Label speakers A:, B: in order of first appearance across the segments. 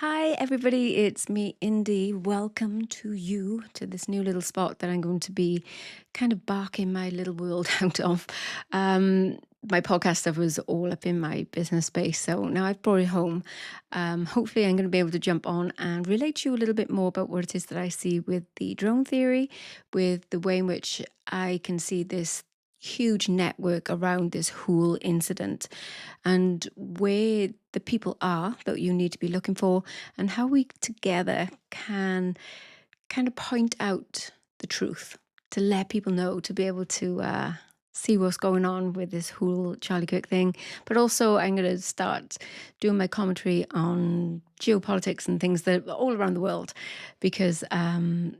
A: Hi, everybody. It's me, Indy. Welcome to this new little spot that I'm going to be kind of barking my little world out of. My podcast stuff was all up in my business space, so now I've brought it home. Hopefully, I'm going to be able to jump on and relate to you a little bit more about what it is that I see with the drone theory, with the way in which I can see this huge network around this whole incident and where the people are that you need to be looking for, and how we together can kind of point out the truth to let people know, to be able to see what's going on with this whole Charlie Kirk thing. But also, I'm going to start doing my commentary on geopolitics and things that are all around the world, because and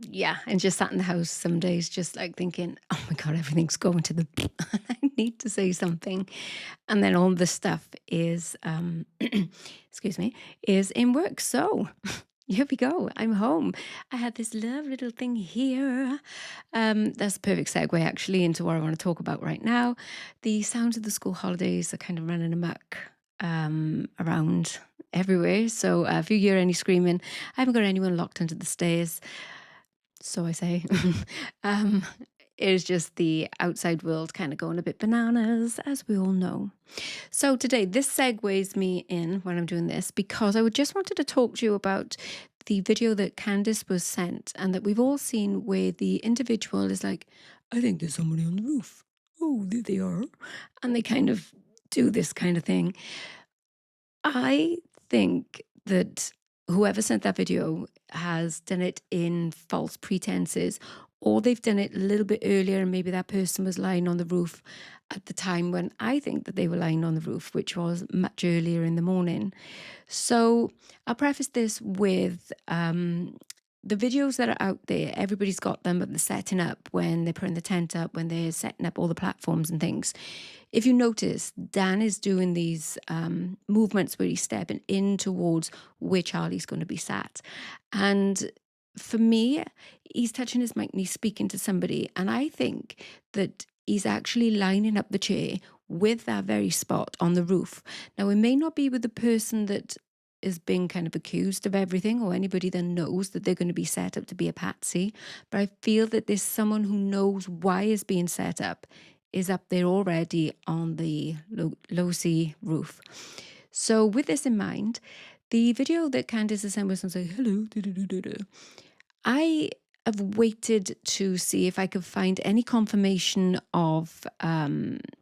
A: just sat in the house some days just like thinking, oh my god, everything's going to the I need to say something. And then all this stuff is excuse me, is in work. So here we go. I'm home. I had this lovely little thing here. That's a perfect segue actually into what I want to talk about right now. The sounds of the school holidays are kind of running amok around everywhere. So if you hear any screaming, I haven't got anyone locked into the stairs. So I say. um, it is just the outside world kind of going a bit bananas, as we all know. So today, this segues me in when I'm doing this, because I just wanted to talk to you about the video that Candice was sent and that we've all seen, where the individual is like, I think there's somebody on the roof. Oh, there they are. And they kind of do this kind of thing. I think that whoever sent that video has done it in false pretenses, or they've done it a little bit earlier and maybe that person was lying on the roof at the time when I think that they were lying on the roof, which was much earlier in the morning. So I'll preface this with the videos that are out there, everybody's got them, but they're setting up when they're putting the tent up, when they're setting up all the platforms and things. If you notice, Dan is doing these movements where he's stepping in towards where Charlie's going to be sat. And for me, he's touching his mic and he's speaking to somebody. And I think that he's actually lining up the chair with that very spot on the roof. Now, it may not be with the person that is being kind of accused of everything, or anybody that knows that they're going to be set up to be a patsy, but I feel that there's someone who knows why is being set up, is up there already on the low-C roof. So with this in mind, the video that Candice has sent was and say, hello, I have waited to see if I could find any confirmation of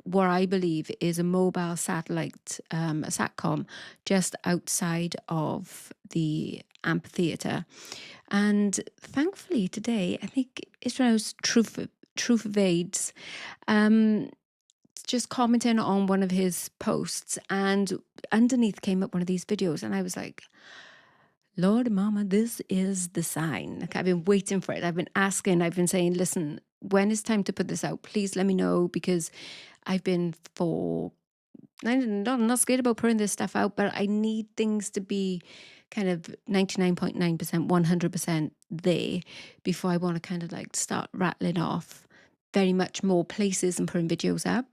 A: what I believe is a mobile satellite, a SATCOM, just outside of the amphitheatre. And thankfully today, I think Israel's Truth of AIDS just commenting on one of his posts, and underneath came up one of these videos, and I was like, Lord, Mama, this is the sign. Like, I've been waiting for it. I've been asking, I've been saying, listen, when is time to put this out? Please let me know, because I've been I'm not scared about putting this stuff out, but I need things to be kind of 99.9%, 100% there before I want to kind of like start rattling off very much more places and putting videos up.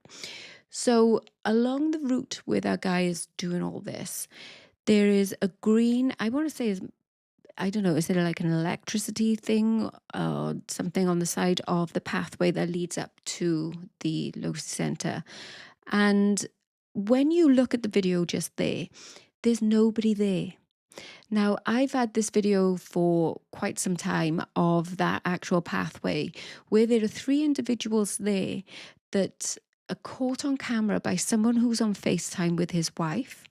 A: So along the route where that guy is doing all this, there is a green, I want to say I don't know, is it like an electricity thing or something on the side of the pathway that leads up to the Lotus Center? And when you look at the video just there, there's nobody there. Now, I've had this video for quite some time of that actual pathway where there are three individuals there that are caught on camera by someone who's on FaceTime with his wife.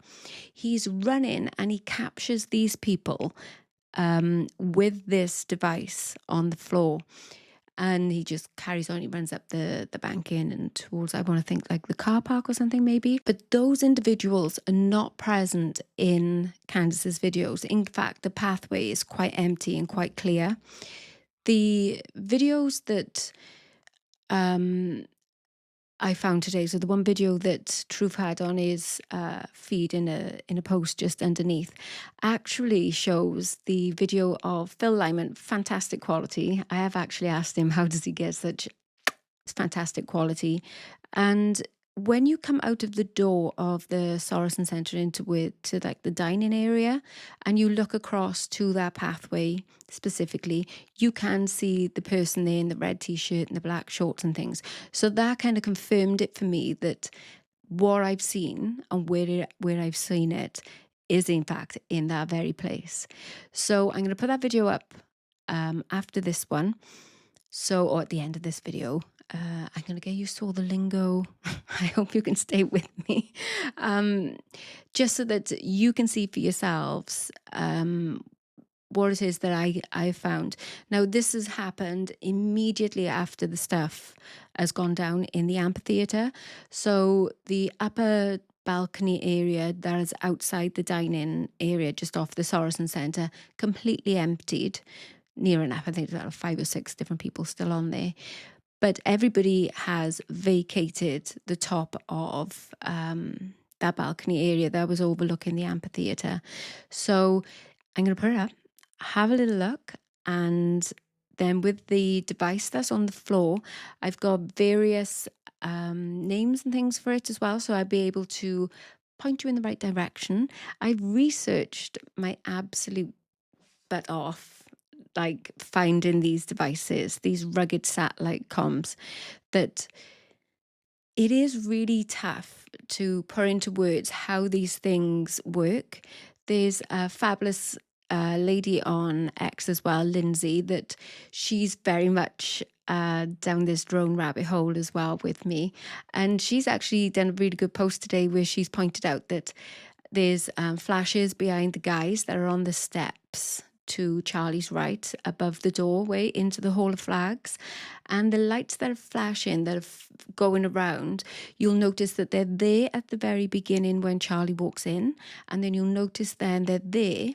A: He's running and he captures these people with this device on the floor. And he just carries on. He runs up the bank in and towards, I want to think, like the car park or something maybe. But those individuals are not present in Candice's videos. In fact, the pathway is quite empty and quite clear. The videos that I found today, so the one video that Truth had on his feed in a post just underneath, actually shows the video of Phil Lyman, fantastic quality. I have actually asked him, how does he get such fantastic quality? And when you come out of the door of the Sorensen Centre to like the dining area, and you look across to that pathway specifically, you can see the person there in the red t-shirt and the black shorts and things. So that kind of confirmed it for me that what I've seen and where I've seen it is in fact in that very place. So I'm going to put that video up after this one. So, or at the end of this video, I'm going to get used to all the lingo. I hope you can stay with me. Just so that you can see for yourselves what it is that I found. Now, this has happened immediately after the stuff has gone down in the amphitheatre. So the upper balcony area that is outside the dining area, just off the Sorensen Centre, completely emptied. Near enough, I think there are 5 or 6 different people still on there. But everybody has vacated the top of that balcony area that was overlooking the amphitheatre. So I'm going to put it up, have a little look, and then with the device that's on the floor, I've got various names and things for it as well. So I'll be able to point you in the right direction. I've researched my absolute butt off, like finding these devices, these rugged satellite comms, that it is really tough to put into words how these things work. There's a fabulous lady on X as well, Lindsay, that she's very much down this drone rabbit hole as well with me. And she's actually done a really good post today where she's pointed out that there's flashes behind the guys that are on the steps to Charlie's right above the doorway into the Hall of Flags, and the lights that are flashing, that are going around, you'll notice that they're there at the very beginning when Charlie walks in, and then you'll notice then they're there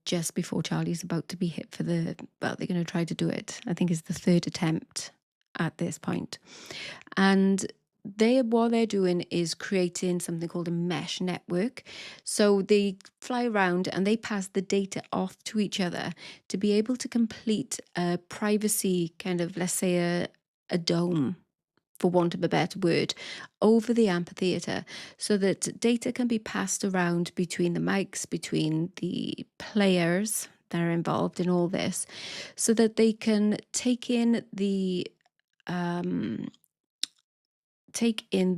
A: just before Charlie's about to be hit for they're going to try to do it. I think it's the 3rd attempt at this point. And what they're doing is creating something called a mesh network. So they fly around and they pass the data off to each other to be able to complete a privacy kind of, let's say, a dome, for want of a better word, over the amphitheatre, so that data can be passed around between the mics, between the players that are involved in all this, so that they can take in the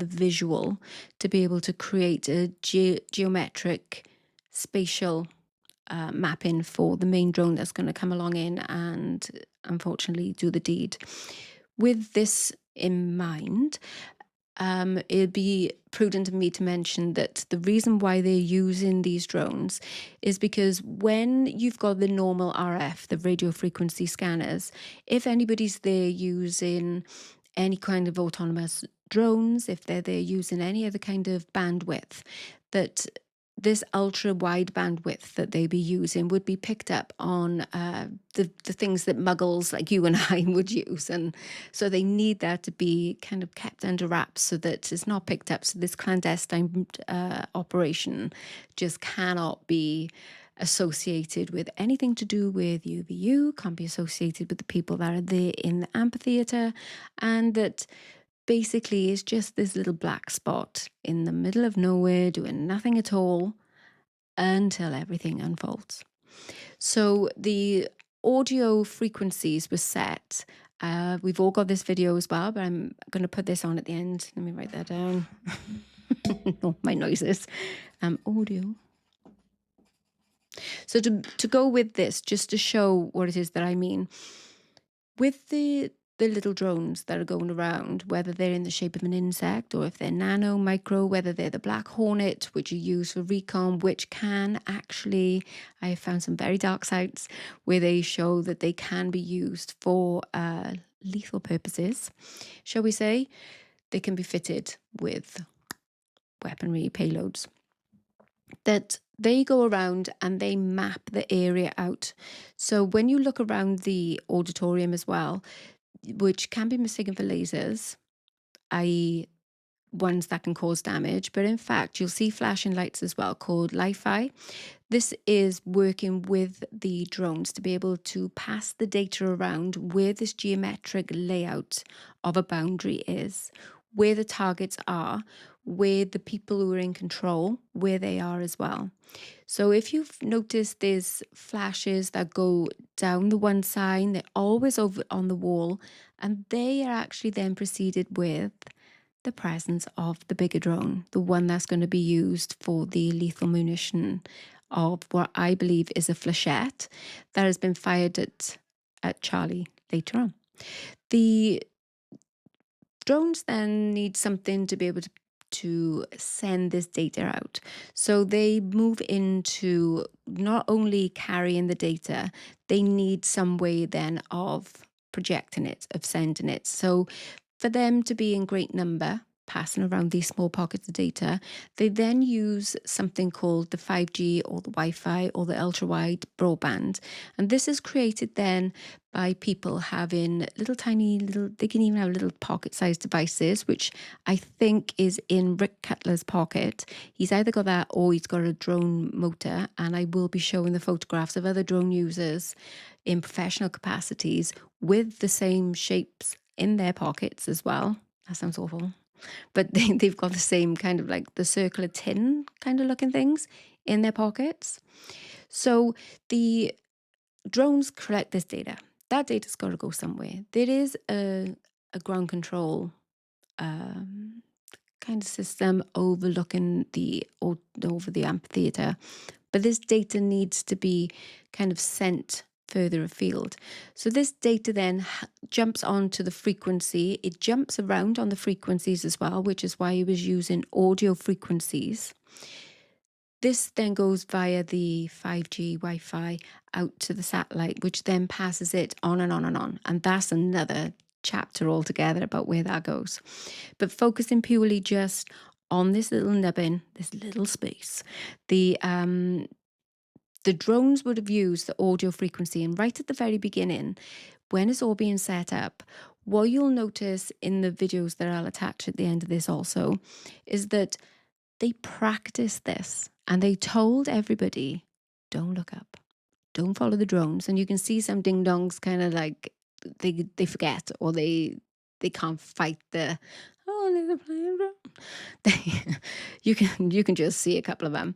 A: visual to be able to create a geometric spatial mapping for the main drone that's going to come along in and unfortunately do the deed. With this in mind, it'd be prudent of me to mention that the reason why they're using these drones is because when you've got the normal RF, the radio frequency scanners, if anybody's there using any kind of autonomous drones, if they're there using any other kind of bandwidth, that this ultra wide bandwidth that they'd be using would be picked up on the things that muggles like you and I would use. And so they need that to be kind of kept under wraps so that it's not picked up. So this clandestine operation just cannot be associated with anything to do with UVU, can't be associated with the people that are there in the amphitheatre, and that basically it's just this little black spot in the middle of nowhere doing nothing at all until everything unfolds. So the audio frequencies were set. We've all got this video as well, but I'm going to put this on at the end. Let me write that down. Oh, my noises. Audio. So to go with this, just to show what it is that I mean, with the little drones that are going around, whether they're in the shape of an insect or if they're nano, micro, whether they're the Black Hornet, which you use for recon, which can actually, I have found some very dark sites where they show that they can be used for lethal purposes, shall we say. They can be fitted with weaponry payloads. That they go around and they map the area out. So when you look around the auditorium as well, which can be mistaken for lasers, i.e. ones that can cause damage, but in fact you'll see flashing lights as well called Li-Fi. This is working with the drones to be able to pass the data around where this geometric layout of a boundary is, where the targets are, where the people who are in control, where they are as well. So if you've noticed, there's flashes that go down the one side, they're always over on the wall, and they are actually then preceded with the presence of the bigger drone, the one that's going to be used for the lethal munition of what I believe is a flechette that has been fired at Charlie later on. The drones then need something to be able to send this data out. So they move into not only carrying the data, they need some way then of projecting it, of sending it. So for them to be in great number, passing around these small pockets of data, they then use something called the 5G or the Wi-Fi or the ultra-wide broadband. And this is created then by people having they can even have little pocket-sized devices, which I think is in Rick Cutler's pocket. He's either got that or he's got a drone motor, and I will be showing the photographs of other drone users in professional capacities with the same shapes in their pockets as well. That sounds awful. But they've got the same kind of like the circular tin kind of looking things in their pockets. So the drones collect this data. That data's got to go somewhere. There is a ground control kind of system overlooking over the amphitheater, but this data needs to be kind of sent further afield. So this data then jumps onto the frequency. It jumps around on the frequencies as well, which is why he was using audio frequencies. This then goes via the 5G Wi-Fi out to the satellite, which then passes it on and on and on. And that's another chapter altogether about where that goes. But focusing purely just on this little nubbin, this little space, the drones would have used the audio frequency, and right at the very beginning, when it's all being set up, what you'll notice in the videos that I'll attach at the end of this also is that they practiced this and they told everybody, don't look up, don't follow the drones. And you can see some ding dongs kind of like they forget, or they can't fight the they're playing drone. You can just see a couple of them,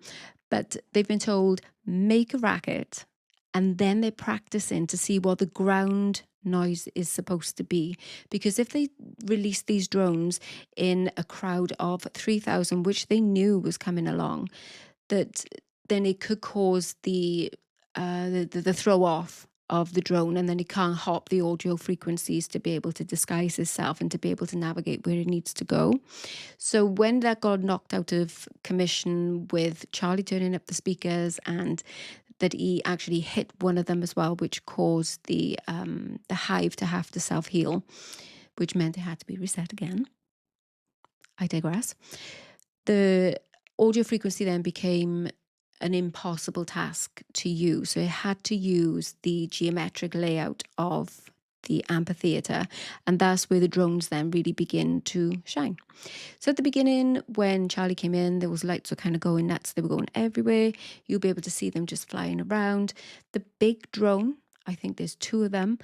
A: but they've been told make a racket, and then they're practicing to see what the ground noise is supposed to be. Because if they release these drones in a crowd of 3,000, which they knew was coming along, that then it could cause the throw off of the drone, and then it can't hop the audio frequencies to be able to disguise itself and to be able to navigate where it needs to go. So when that got knocked out of commission with Charlie turning up the speakers, and that he actually hit one of them as well, which caused the hive to have to self-heal, which meant it had to be reset again. I digress. The audio frequency then became an impossible task to use. So it had to use the geometric layout of the amphitheater, and that's where the drones then really begin to shine. So at the beginning, when Charlie came in, those lights were kind of going nuts. They were going everywhere. You'll be able to see them just flying around. The big drone, I think there's two of them,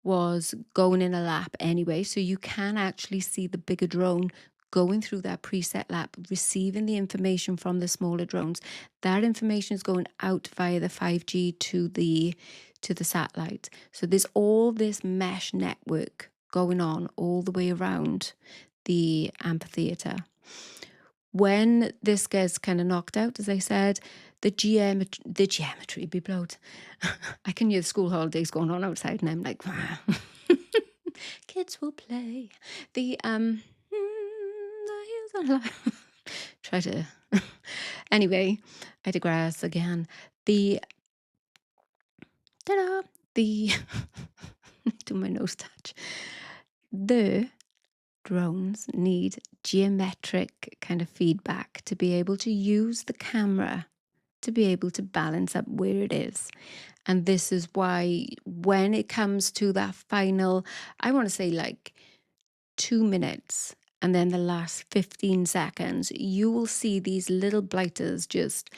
A: was going in a lap anyway. So you can actually see the bigger drone going through that preset lap, receiving the information from the smaller drones. That information is going out via the 5G to the satellite. So there's all this mesh network going on all the way around the amphitheater. When this gets kind of knocked out, as I said, the geometry be blowed. I can hear the school holidays going on outside, and I'm like, kids will play. The try to anyway, I digress again. The to my nose touch. The drones need geometric kind of feedback to be able to use the camera to be able to balance up where it is. And this is why when it comes to that final, I want to say like 2 minutes, and then the last 15 seconds, you will see these little blighters just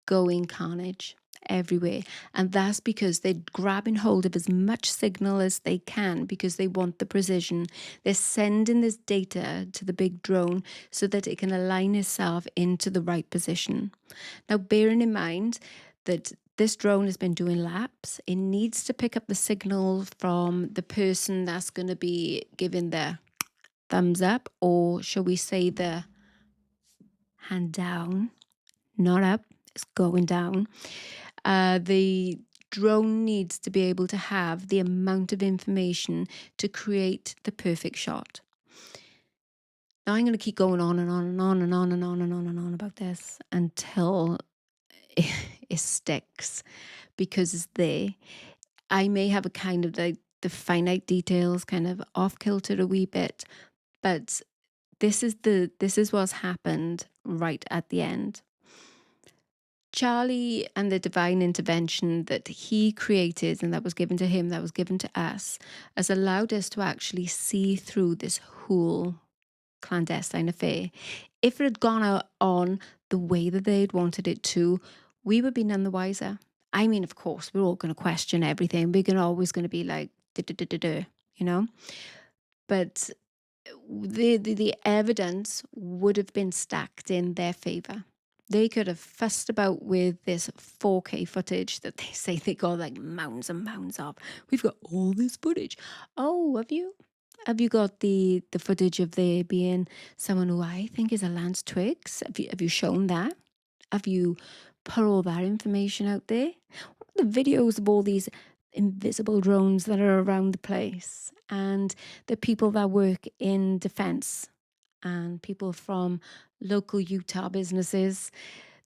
A: going carnage. everywhere. And that's because they're grabbing hold of as much signal as they can because they want the precision. They're sending this data to the big drone so that it can align itself into the right position. Now, bearing in mind that this drone has been doing laps, it needs to pick up the signal from the person that's going to be giving the thumbs up, or shall we say the hand down, not up, it's going down. The drone needs to be able to have the amount of information to create the perfect shot. Now I'm going to keep going on and on and on and on and on and on and on about this until it sticks, because it's there. I may have a kind of the finite details kind of off kilter a wee bit, but this is what's happened right at the end. Charlie and the divine intervention that he created and that was given to him, that was given to us, has allowed us to actually see through this whole clandestine affair. If it had gone on the way that they'd wanted it to, we would be none the wiser. I mean, of course, we're all going to question everything. We're always going to be like, you know? But the evidence would have been stacked in their favor. They could have fussed about with this 4K footage that they say they got like mounds and mounds of. We've got all this footage. Oh, have you? Have you got the footage of there being someone who I think is a Lance Twiggs? Have you shown that? Have you put all that information out there? What are the videos of all these invisible drones that are around the place, and the people that work in defense, and people from local Utah businesses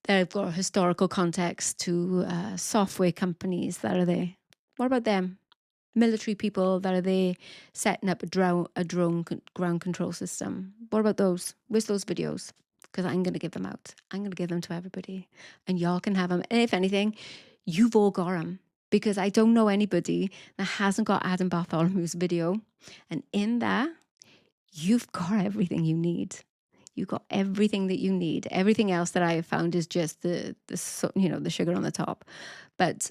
A: that have got a historical context to software companies that are there? What about them? Military people that are there setting up a drone ground control system. What about those? Where's those videos? Because I'm going to give them out. I'm going to give them to everybody, and y'all can have them. And if anything, you've all got them, because I don't know anybody that hasn't got Adam Bartholomew's video. And in that, you've got everything you need. You've got everything that you need. Everything else that I have found is just the sugar on the top. But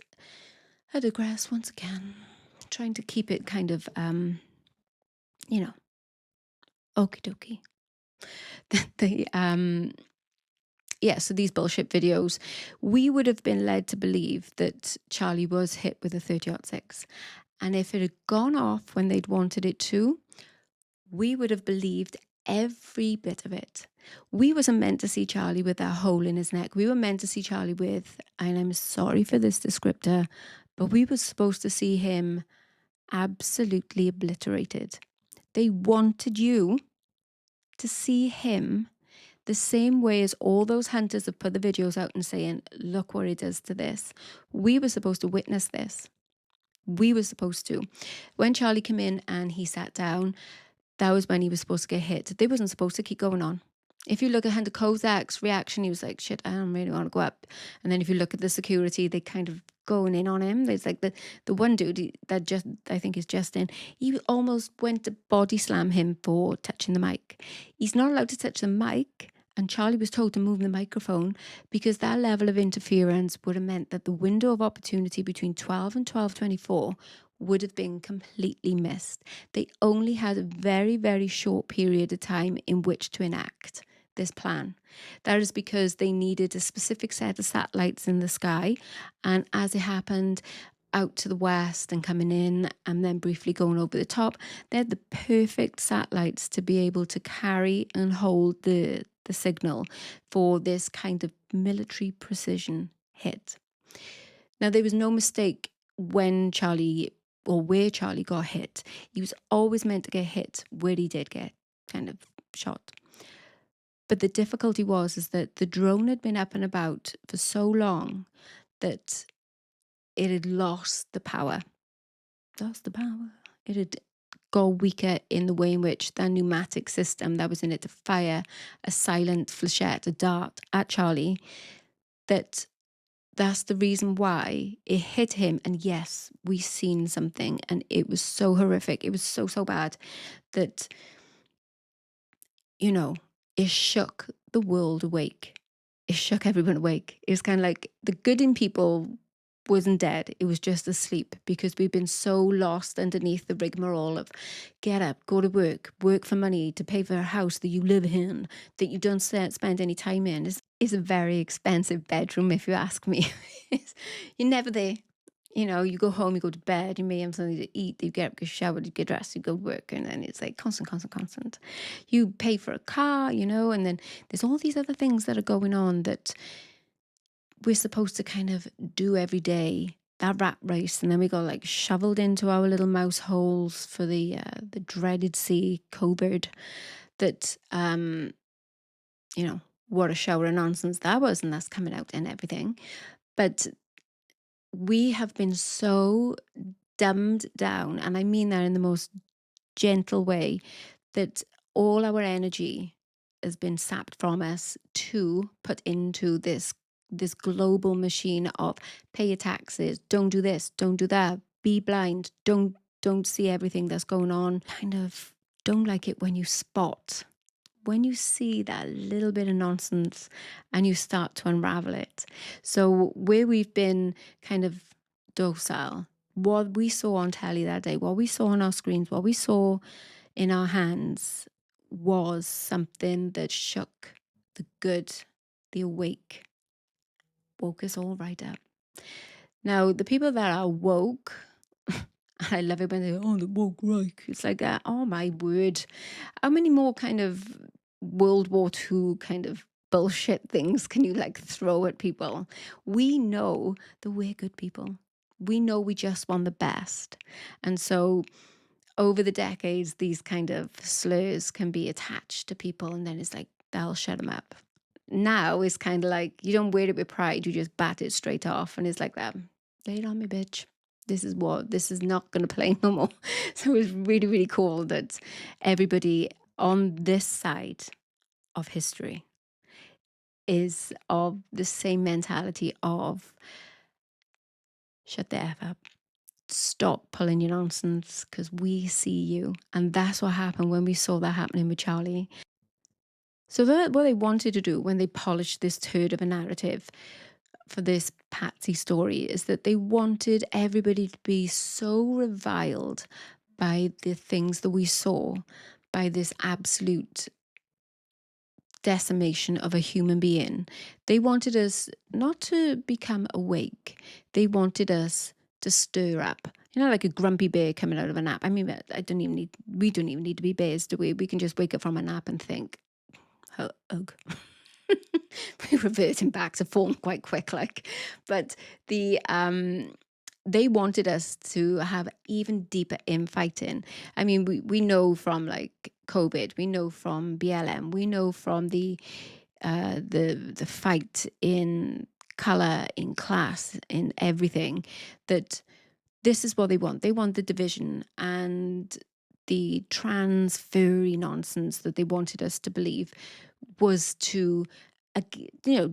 A: I digress once again, trying to keep it kind of, okie dokie. So these bullshit videos, we would have been led to believe that Charlie was hit with a 30-06. And if it had gone off when they'd wanted it to, we would have believed every bit of it. We wasn't meant to see Charlie with that hole in his neck. We were meant to see Charlie with, and I'm sorry for this descriptor, but we were supposed to see him absolutely obliterated. They wanted you to see him the same way as all those hunters have put the videos out and saying, look what he does to this. We were supposed to witness this. We were supposed to. When Charlie came in and he sat down, that was when he was supposed to get hit. They wasn't supposed to keep going on. If you look at Hunter Kozak's reaction, he was like, shit, I don't really want to go up. And then if you look at the security, they kind of going in on him. There's like the one dude that just, I think is Justin, he almost went to body slam him for touching the mic. He's not allowed to touch the mic. And Charlie was told to move the microphone, because that level of interference would have meant that the window of opportunity between 12 and 12:24 would have been completely missed. They only had a very, very short period of time in which to enact this plan. That is because they needed a specific set of satellites in the sky, and as it happened, out to the west and coming in and then briefly going over the top, they had the perfect satellites to be able to carry and hold the signal for this kind of military precision hit. Now, there was no mistake when Charlie, or where Charlie got hit. He was always meant to get hit where he did get kind of shot. But the difficulty is that the drone had been up and about for so long that it had lost the power. It had got weaker in the way in which that pneumatic system that was in it to fire a silent flechette, a dart at Charlie, that's the reason why it hit him. And yes, we seen something, and it was so horrific. It was so, so bad that, it shook the world awake. It shook everyone awake. It was kind of like the good in people wasn't dead. It was just asleep because we've been so lost underneath the rigmarole of get up, go to work for money to pay for a house that you live in, that you don't spend any time in. It's a very expensive bedroom, if you ask me. You're never there. You go home, you go to bed, you may have something to eat, you get up, get showered, you get dressed, you go to work, and then it's like constant, constant, constant. You pay for a car, and then there's all these other things that are going on that we're supposed to kind of do every day, that rat race, and then we got like shoveled into our little mouse holes for the dreaded sea COVID. That what a shower of nonsense that was, and that's coming out and everything. But we have been so dumbed down, and I mean that in the most gentle way, that all our energy has been sapped from us to put into this global machine of pay your taxes, don't do this, don't do that, be blind, don't see everything that's going on. Kind of don't like it when you see that little bit of nonsense and you start to unravel it. So where we've been kind of docile, what we saw on telly that day, what we saw on our screens, what we saw in our hands was something that shook the good, the awake, woke us all right up. Now, the people that are woke, I love it when they the woke right. It's like, oh my word. How many more kind of World War II kind of bullshit things can you like throw at people? We know that we're good people. We know we just want the best. And so over the decades, these kind of slurs can be attached to people, and then it's like, that'll shut them up. Now it's kind of like, you don't wear it with pride, you just bat it straight off. And it's like that, lay it on me, bitch. This is not going to play no more. So it's really, really cool that everybody on this side of history is of the same mentality of shut the F up. Stop pulling your nonsense because we see you. And that's what happened when we saw that happening with Charlie. So what they wanted to do when they polished this turd of a narrative for this Patsy story is that they wanted everybody to be so reviled by the things that we saw, by this absolute decimation of a human being. They wanted us not to become awake. They wanted us to stir up. Like a grumpy bear coming out of a nap. I mean, we don't even need to be bears, do we? We can just wake up from a nap and think, ugh. We're reverting back to form quite quick, but they wanted us to have even deeper infighting. I mean, we know from like COVID, we know from BLM, we know from the fight in color, in class, in everything, that this is what they want. They want the division and the trans furry nonsense that they wanted us to believe was to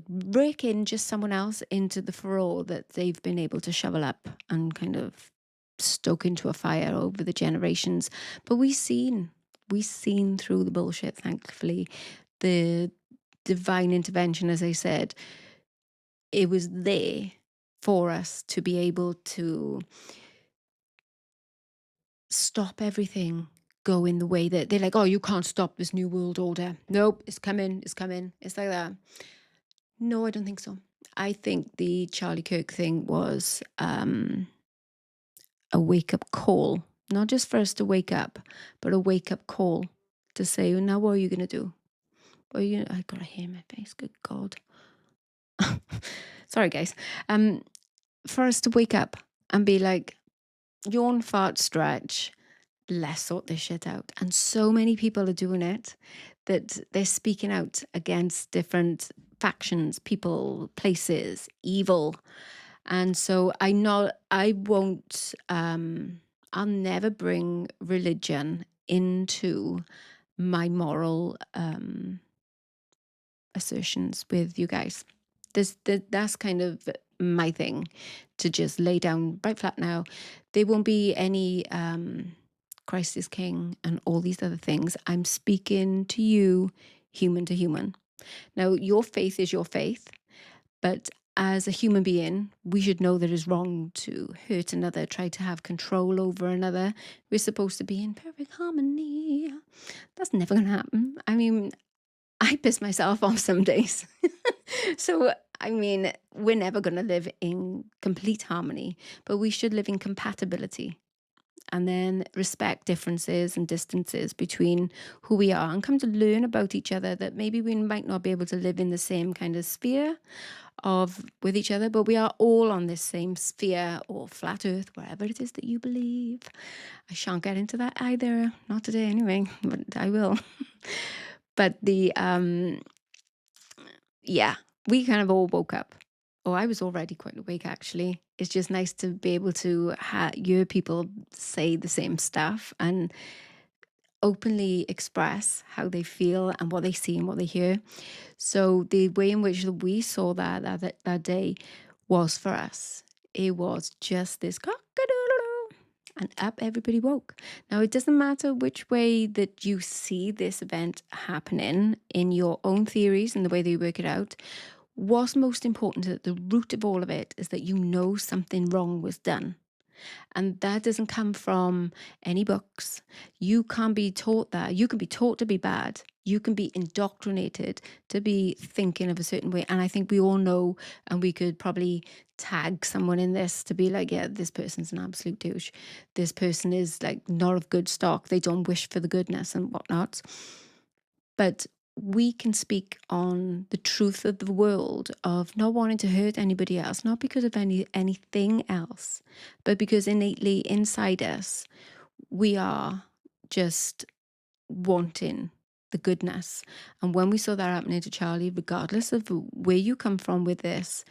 A: rake in just someone else into the furrow that they've been able to shovel up and kind of stoke into a fire over the generations. But we seen through the bullshit, thankfully. The divine intervention, as I said, it was there for us to be able to stop everything going the way that they're like, oh, you can't stop this new world order. Nope, it's coming. It's like that. No, I don't think so. I think the Charlie Kirk thing was a wake-up call, not just for us to wake up, but a wake-up call to say, now what are you going to do? What are you gonna... I got a hair in my face, good God. Sorry, guys. For us to wake up and be like, yawn, fart, stretch, let's sort this shit out. And so many people are doing it that they're speaking out against different factions, people, places, evil. And so I'll never bring religion into my moral assertions with you guys. That's kind of my thing, to just lay down right flat now. There won't be any Christ is King and all these other things. I'm speaking to you, human to human. Now, your faith is your faith, but as a human being, we should know that it's wrong to hurt another, try to have control over another. We're supposed to be in perfect harmony. That's never going to happen. I mean, I piss myself off some days. So, I mean, we're never going to live in complete harmony, but we should live in compatibility and then respect differences and distances between who we are and come to learn about each other, that maybe we might not be able to live in the same kind of sphere of with each other, but we are all on this same sphere or flat earth, wherever it is that you believe. I shan't get into that either, not today anyway, but I will. But yeah, we kind of all woke up. Oh, I was already quite awake, actually. It's just nice to be able to hear people say the same stuff and openly express how they feel and what they see and what they hear. So the way in which we saw that day was for us. It was just this cock-a-doodle-doo, and up everybody woke. Now, it doesn't matter which way that you see this event happening in your own theories and the way that you work it out. What's most important at the root of all of it is that you know something wrong was done. And that doesn't come from any books. You can't be taught that. You can be taught to be bad. You can be indoctrinated to be thinking of a certain way. And I think we all know, and we could probably tag someone in this to be like, yeah, this person's an absolute douche. This person is like not of good stock. They don't wish for the goodness and whatnot. But we can speak on the truth of the world, of not wanting to hurt anybody else, not because of anything else, but because innately inside us, we are just wanting the goodness. And when we saw that happening to Charlie, regardless of where you come from with this,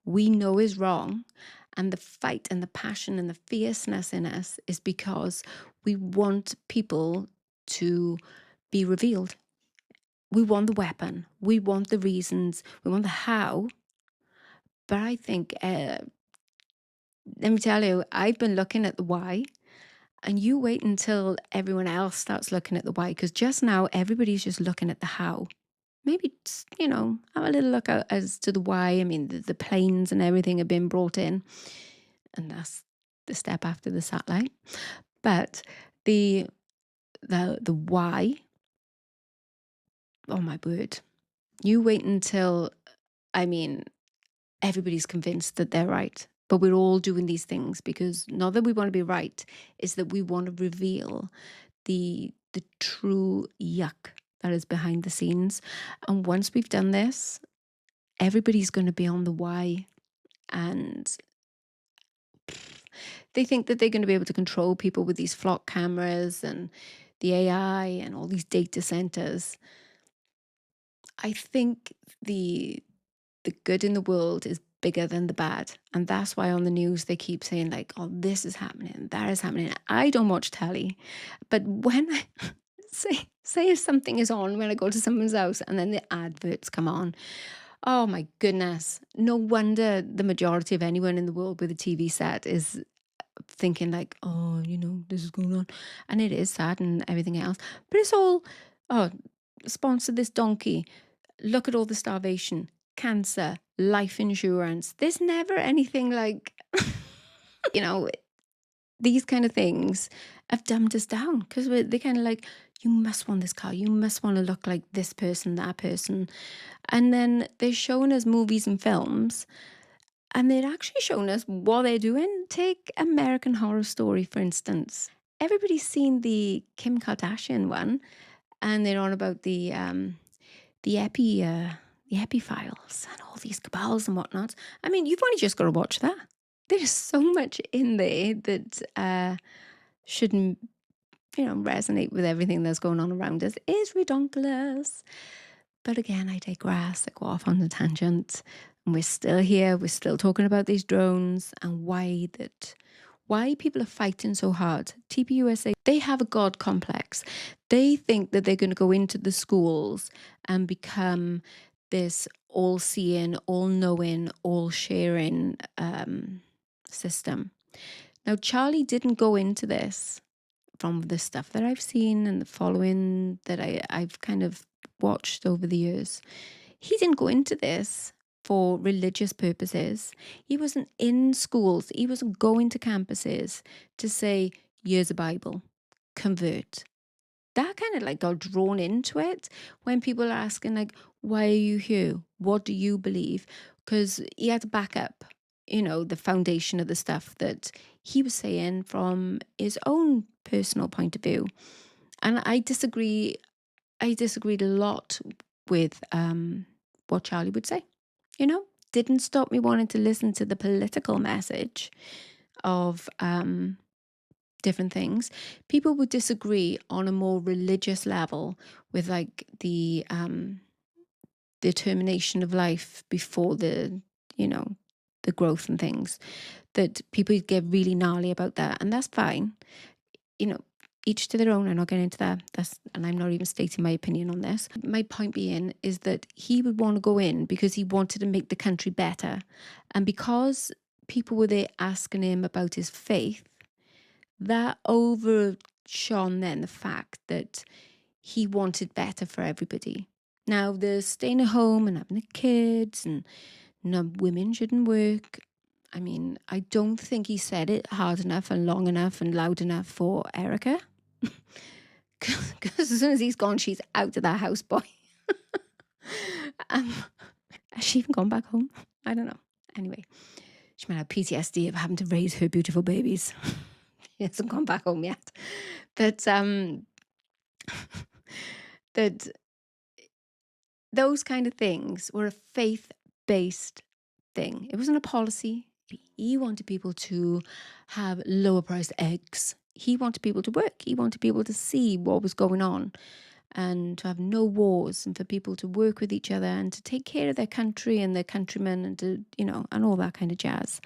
A: we know is wrong. And the fight and the passion and the fierceness in us is because we want people to be revealed. We want the weapon, we want the reasons, we want the how. But I think, let me tell you, I've been looking at the why, and you wait until everyone else starts looking at the why, because just now everybody's just looking at the how. Maybe, have a little look at, as to the why. I mean, the planes and everything have been brought in, and that's the step after the satellite. But the why, oh my word, you wait until, I mean, everybody's convinced that they're right. But we're all doing these things because not that we want to be right, it's that we want to reveal the true yuck that is behind the scenes. And once we've done this, everybody's going to be on the why. And they think that they're going to be able to control people with these flock cameras and the AI and all these data centers. I think the good in the world is bigger than the bad. And that's why on the news they keep saying like, oh, this is happening, that is happening. I don't watch telly, but when I say if something is on when I go to someone's house and then the adverts come on, oh my goodness, no wonder the majority of anyone in the world with a TV set is thinking like, oh, this is going on. And it is sad and everything else. But it's all, oh, sponsor this donkey. Look at all the starvation, cancer, life insurance. There's never anything like, these kind of things have dumbed us down because they're kind of like, you must want this car. You must want to look like this person, that person. And then they're showing us movies and films and they're actually showing us what they're doing. Take American Horror Story, for instance. Everybody's seen the Kim Kardashian one and they're on about the epi files and all these cabals and whatnot. I mean, you've only just got to watch that. There's so much in there that shouldn't, resonate with everything that's going on around us. It's redonkulous. But again, I digress. I go off on a tangent. And we're still here. We're still talking about these drones and why people are fighting so hard. TPUSA, they have a God complex. They think that they're going to go into the schools and become this all-seeing, all-knowing, all-sharing system. Now, Charlie didn't go into this from the stuff that I've seen and the following that I've kind of watched over the years. He didn't go into this for religious purposes. He wasn't in schools. He wasn't going to campuses to say, here's a Bible, convert. That kind of like got drawn into it when people are asking, like, why are you here? What do you believe? Because he had to back up, the foundation of the stuff that he was saying from his own personal point of view. And I disagree. I disagreed a lot with what Charlie would say. Didn't stop me wanting to listen to the political message of different things. People would disagree on a more religious level with like the determination of life before the growth and things, that people get really gnarly about that, and that's fine. Each to their own. I'm not getting into that. And I'm not even stating my opinion on this. My point being is that he would want to go in because he wanted to make the country better. And because people were there asking him about his faith, that overshone then the fact that he wanted better for everybody. Now, the staying at home and having the kids and women shouldn't work. I mean, I don't think he said it hard enough and long enough and loud enough for Erica. Because as soon as he's gone, she's out of that house, boy. Has she even gone back home? I don't know. Anyway, she might have PTSD of having to raise her beautiful babies. She hasn't gone back home yet. But that those kind of things were a faith-based thing. It wasn't a policy. He wanted people to have lower priced eggs. He wanted people to work. He wanted people to see what was going on and to have no wars, and for people to work with each other and to take care of their country and their countrymen and to, and all that kind of jazz.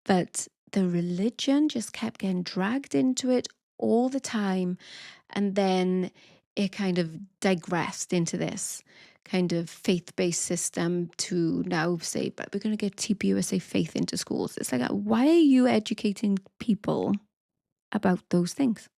A: But the religion just kept getting dragged into it all the time. And then it kind of digressed into this kind of faith-based system to now say, but we're going to get TPUSA faith into schools. It's like, why are you educating people about those things?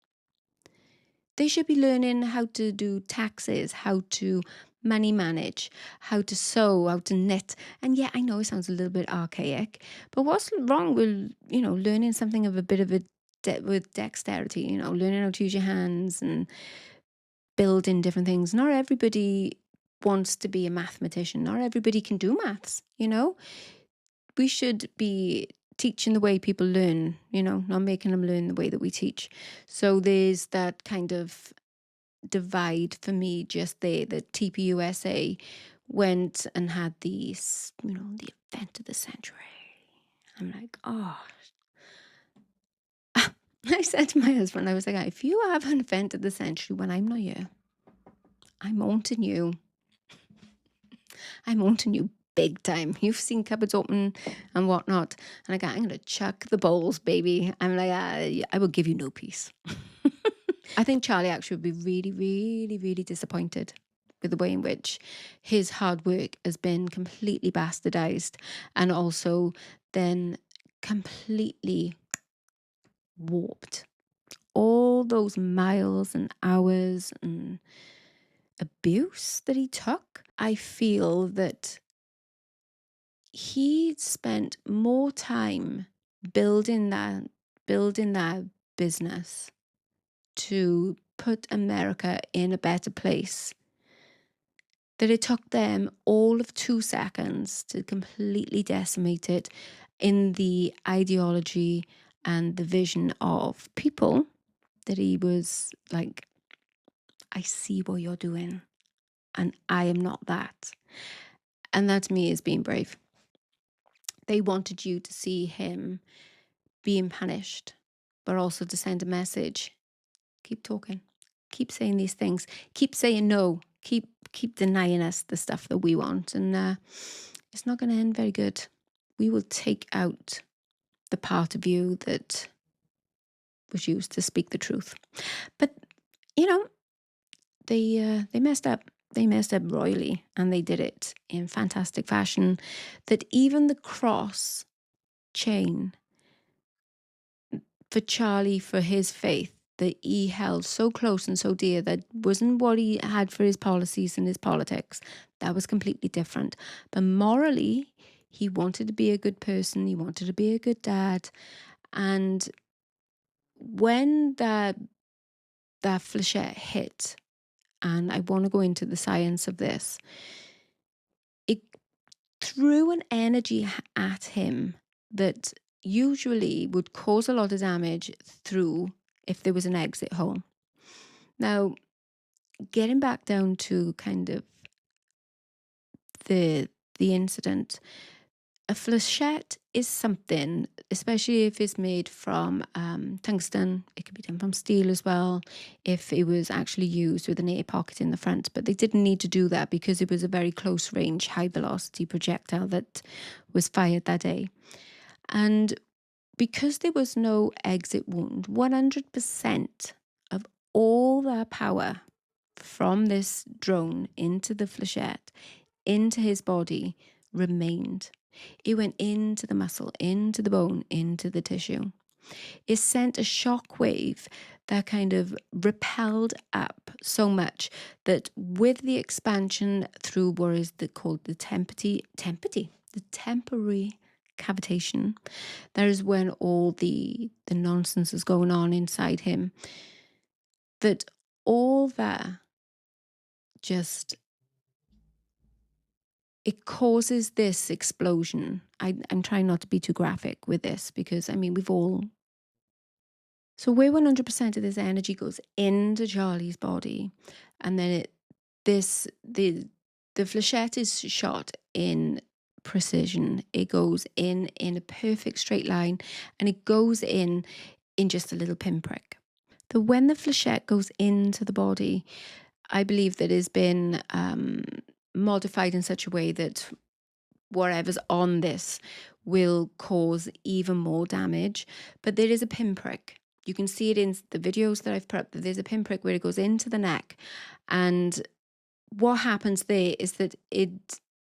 A: They should be learning how to do taxes, how to money manage, how to sew, how to knit. And yeah, I know it sounds a little bit archaic, but what's wrong with, learning something of a bit of with dexterity, learning how to use your hands and building different things. Not everybody wants to be a mathematician. Not everybody can do maths, We should be teaching the way people learn, not making them learn the way that we teach. So there's that kind of divide for me just there, that TPUSA went and had these, the event of the century. I'm like, oh. I said to my husband, I was like, if you have an event of the century when I'm not here, I'm haunting you. I'm haunting you big time. You've seen cupboards open and whatnot. And I go, I'm going to chuck the bowls, baby. I'm like, I will give you no peace. I think Charlie actually would be really, really, really disappointed with the way in which his hard work has been completely bastardized and also then completely warped. All those miles and hours and abuse that he took, I feel that he spent more time building that business to put America in a better place, that it took them all of 2 seconds to completely decimate it in the ideology and the vision of people, that he was like, I see what you're doing and I am not that. And that to me is being brave. They wanted you to see him being punished, but also to send a message. Keep talking. Keep saying these things. Keep saying no. Keep denying us the stuff that we want. And it's not going to end very good. We will take out the part of you that was used to speak the truth. But, they messed up. They messed up royally, and they did it in fantastic fashion, that even the cross chain for Charlie, for his faith, that he held so close and so dear that wasn't what he had for his policies and his politics. That was completely different. But morally, he wanted to be a good person. He wanted to be a good dad. And when that flechette hit, and I want to go into the science of this, it threw an energy at him that usually would cause a lot of damage through if there was an exit hole. Now, getting back down to kind of the incident, a flechette is something, especially if it's made from tungsten. It could be done from steel as well, if it was actually used with an air pocket in the front. But they didn't need to do that because it was a very close range, high velocity projectile that was fired that day. And because there was no exit wound, 100% of all that power from this drone into the flechette, into his body, remained. It went into the muscle, into the bone, into the tissue. It sent a shock wave that kind of repelled up so much that with the expansion through what is called the temporary cavitation, that is when all the nonsense is going on inside him, that all that just, it causes this explosion. I'm trying not to be too graphic with this because, I mean, we've all... So where 100% of this energy goes into Charlie's body, and then the flechette is shot in precision. It goes in a perfect straight line, and it goes in just a little pinprick. But when the flechette goes into the body, I believe that it's been modified in such a way that whatever's on this will cause even more damage. But there is a pinprick. You can see it in the videos that I've put up. There's a pinprick where it goes into the neck. And what happens there is that it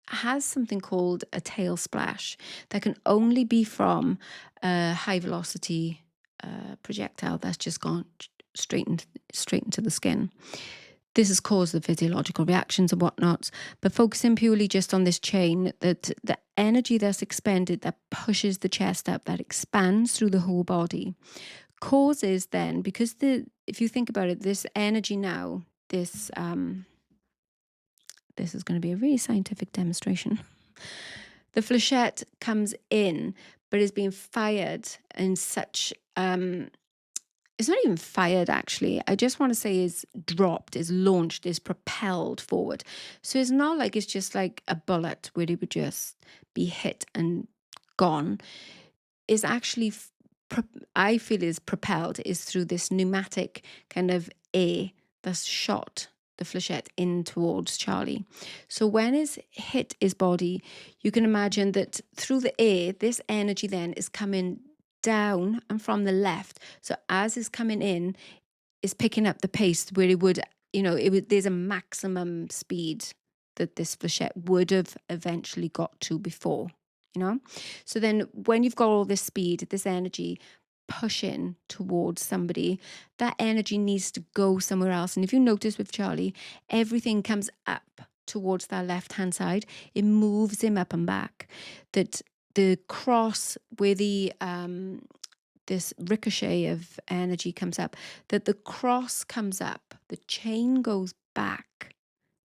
A: has something called a tail splash that can only be from a high velocity projectile that's just gone straight into the skin. This has caused the physiological reactions and whatnot, but focusing purely just on this chain, that the energy that's expended that pushes the chest up, that expands through the whole body, causes then, because if you think about it, this energy now, this is going to be a really scientific demonstration. The flechette comes in, but is being fired in such... it's not even fired, actually. I just want to say is dropped, is launched, is propelled forward. So it's not like it's just like a bullet where it would just be hit and gone. It's actually, I feel is propelled, is through this pneumatic kind of air that's shot the flechette in towards Charlie. So when it's hit his body, you can imagine that through the air, this energy then is coming down and from the left. So as it's coming in, is picking up the pace where it would, there's a maximum speed that this flechette would have eventually got to before, So then when you've got all this speed, this energy pushing towards somebody, that energy needs to go somewhere else. And if you notice with Charlie, everything comes up towards that left-hand side. It moves him up and back. That the cross where this ricochet of energy comes up, that the cross comes up, the chain goes back,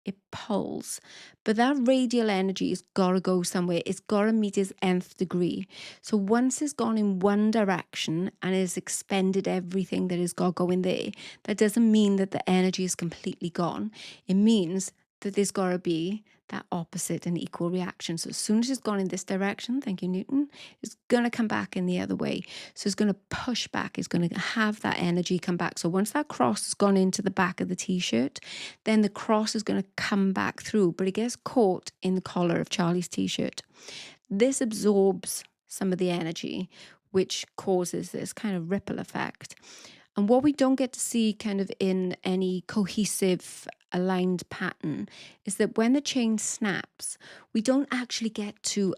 A: it pulls, but that radial energy has got to go somewhere. It's got to meet its nth degree. So once it's gone in one direction and has expended everything that has got going there, that doesn't mean that the energy is completely gone. It means that there's got to be that opposite and equal reaction. So as soon as it's gone in this direction, thank you, Newton, it's going to come back in the other way. So it's going to push back. It's going to have that energy come back. So once that cross has gone into the back of the t-shirt, then the cross is going to come back through, but it gets caught in the collar of Charlie's t-shirt. This absorbs some of the energy, which causes this kind of ripple effect. And what we don't get to see kind of in any cohesive aligned pattern is that when the chain snaps, we don't actually get to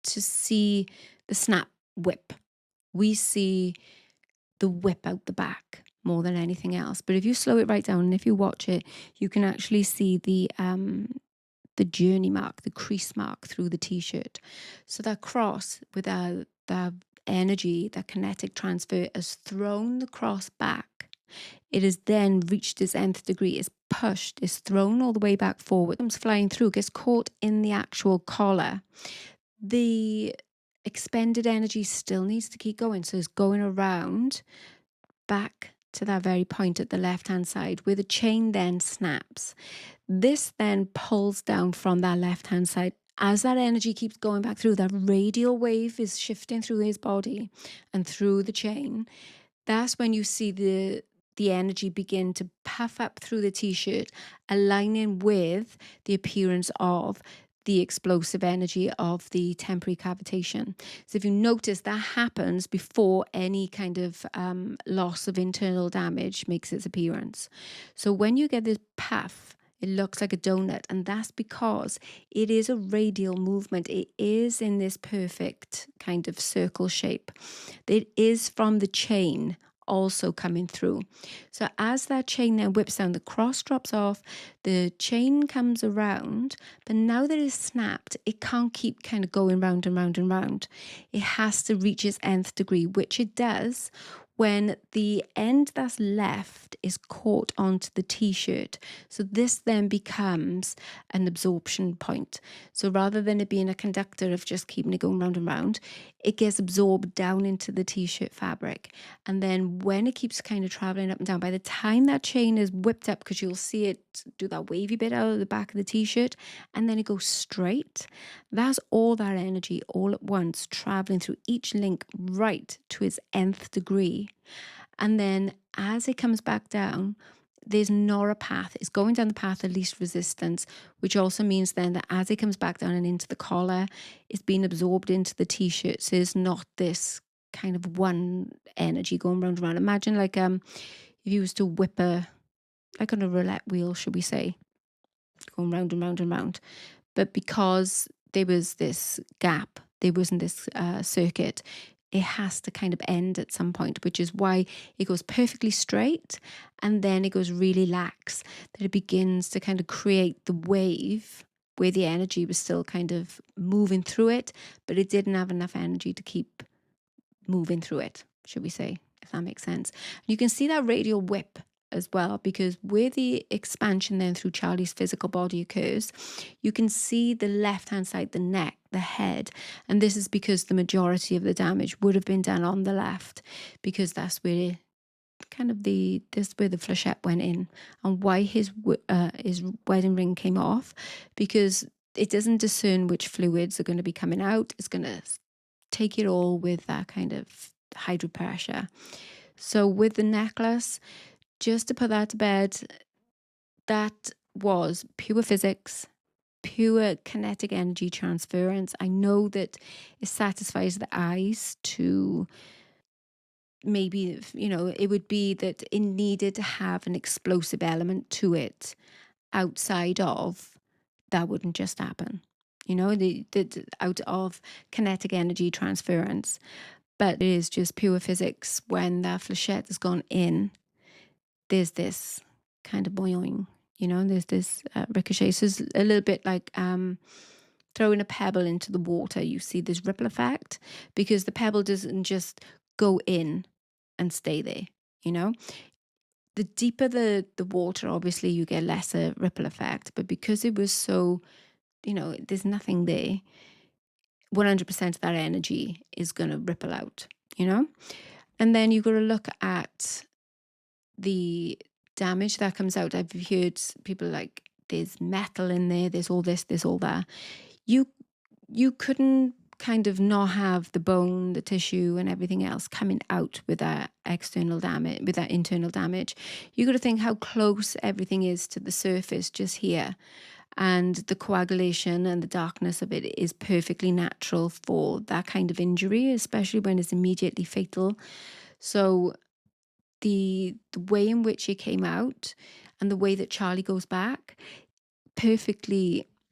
A: see the snap whip. We see the whip out the back more than anything else. But if you slow it right down and if you watch it, you can actually see the journey mark, the crease mark through the t-shirt. So that cross with that energy, that kinetic transfer has thrown the cross back. It has then reached its nth degree, is pushed, is thrown all the way back forward, comes flying through, gets caught in the actual collar. The expended energy still needs to keep going. So it's going around back to that very point at the left-hand side where the chain then snaps. This then pulls down from that left-hand side. As that energy keeps going back through, that radial wave is shifting through his body and through the chain. That's when you see the energy begin to puff up through the t-shirt, aligning with the appearance of the explosive energy of the temporary cavitation. So if you notice, that happens before any kind of loss of internal damage makes its appearance. So when you get this puff, it looks like a donut, and that's because it is a radial movement. It is in this perfect kind of circle shape. It is from the chain also coming through. So as that chain then whips down, the cross drops off, the chain comes around, but now that it's snapped, it can't keep kind of going round and round and round. It has to reach its nth degree, which it does when the end that's left is caught onto the t-shirt. So this then becomes an absorption point. So rather than it being a conductor of just keeping it going round and round, it gets absorbed down into the t-shirt fabric. And then when it keeps kind of traveling up and down, by the time that chain is whipped up, because you'll see it do that wavy bit out of the back of the t-shirt, and then it goes straight, that's all that energy all at once traveling through each link right to its nth degree. And then as it comes back down, there's not a path. It's going down the path of least resistance, which also means then that as it comes back down and into the collar, it's being absorbed into the t-shirt. So there's not this kind of one energy going round and round. Imagine like if you was to whip like on a roulette wheel, should we say, going round and round and round. But because there was this gap, there wasn't this circuit, it has to kind of end at some point, which is why it goes perfectly straight and then it goes really lax, that it begins to kind of create the wave where the energy was still kind of moving through it, but it didn't have enough energy to keep moving through it, should we say, if that makes sense. You can see that radial whip as well, because where the expansion then through Charlie's physical body occurs, you can see the left-hand side, the neck, the head, and this is because the majority of the damage would have been done on the left, because that's where kind of this where the flechette went in, and why his wedding ring came off, because it doesn't discern which fluids are going to be coming out. It's going to take it all with that kind of hydropressure. So with the necklace, just to put that to bed, that was pure physics, pure kinetic energy transference. I know that it satisfies the eyes to maybe, it would be that it needed to have an explosive element to it outside of, that wouldn't just happen, the out of kinetic energy transference. But it is just pure physics. When that flechette has gone in, there's this kind of boing, there's this ricochet. So it's a little bit like throwing a pebble into the water. You see this ripple effect, because the pebble doesn't just go in and stay there, The deeper the water, obviously you get lesser ripple effect, but because it was so, there's nothing there, 100% of that energy is going to ripple out, And then you've got to look at the damage that comes out. I've heard people like, there's metal in there, there's all this, there's all that. You couldn't kind of not have the bone, the tissue and everything else coming out with that external damage, with that internal damage. You got to think how close everything is to the surface just here. And the coagulation and the darkness of it is perfectly natural for that kind of injury, especially when it's immediately fatal. So the way in which it came out and the way that Charlie goes back,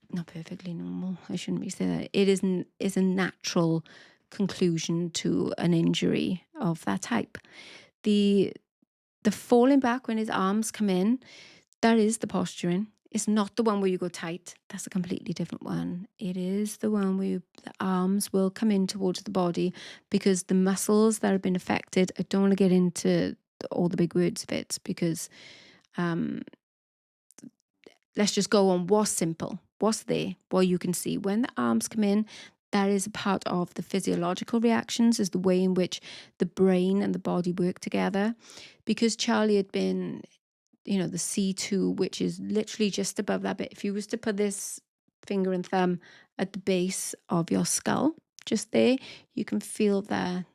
A: not perfectly normal, I shouldn't be saying that. It is a natural conclusion to an injury of that type. The falling back when his arms come in, that is the posturing. It's not the one where you go tight. That's a completely different one. It is the one where the arms will come in towards the body, because the muscles that have been affected, I don't want to get into all the big words of it, because let's just go on what's simple, what's there, what you can see. When the arms come in, that is a part of the physiological reactions, is the way in which the brain and the body work together. Because Charlie had been, the C2, which is literally just above that bit. If you was to put this finger and thumb at the base of your skull, just there, you can feel the